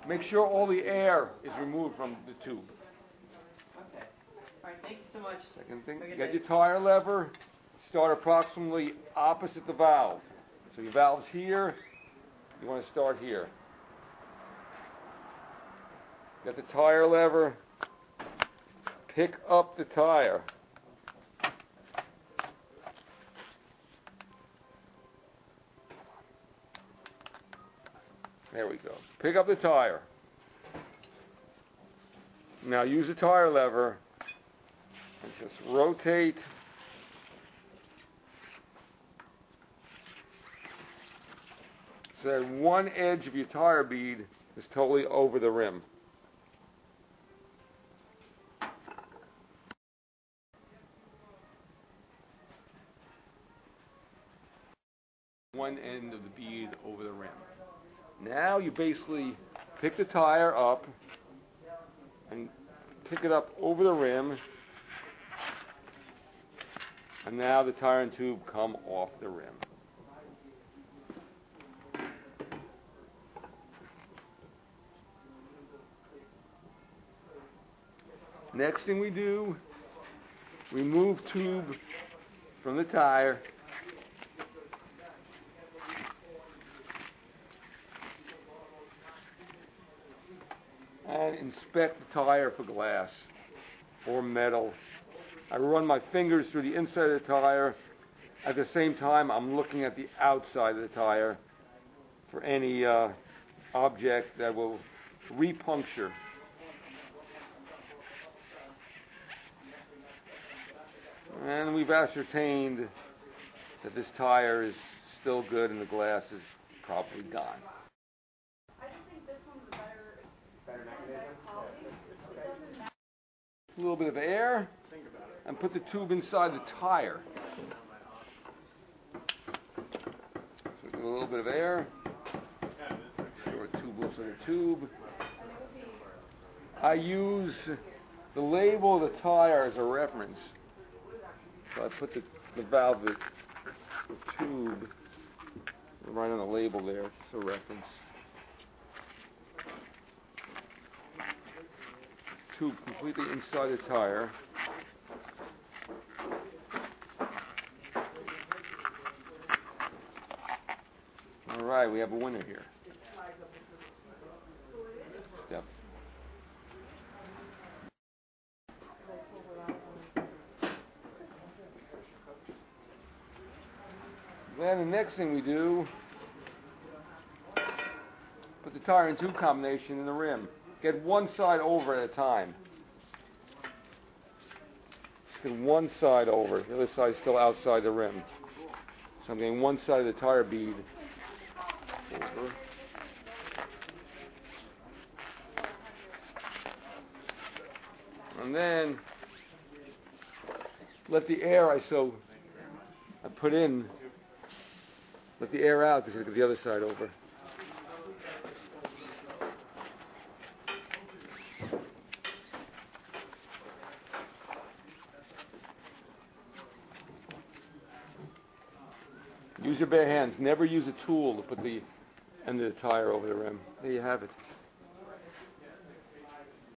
Make sure all the air is removed from the tube. Okay. All right, thank you so much. Second thing, get your tire lever, start approximately opposite the valve. So your valve's here, you want to start here. Get the tire lever, pick up the tire. There we go. Pick up the tire. Now use the tire lever and just rotate so that one edge of your tire bead is totally over the rim. One end of the bead over the rim. Now you basically pick the tire up and pick it up over the rim, and now the tire and tube come off the rim. Next thing we do, remove tube from the tire. And inspect the tire for glass or metal. I run my fingers through the inside of the tire. At the same time, I'm looking at the outside of the tire for any object that will re-puncture. And we've ascertained that this tire is still good and the glass is probably gone. A little bit of air and put the tube inside the tire. So a little bit of air. Sure, a tube looks like a tube. I use the label of the tire as a reference. So I put the valve, the tube, right on the label there. It's a reference. Tube completely inside the tire. All right, we have a winner here. Step. Then the next thing we do, put the tire and tube combination in the rim. Get one side over at a time. Get one side over. The other side is still outside the rim. So I'm getting one side of the tire bead over. And then let the air I put in, let the air out to get the other side over. Use your bare hands. Never use a tool to put the end of the tire over the rim. There you have it.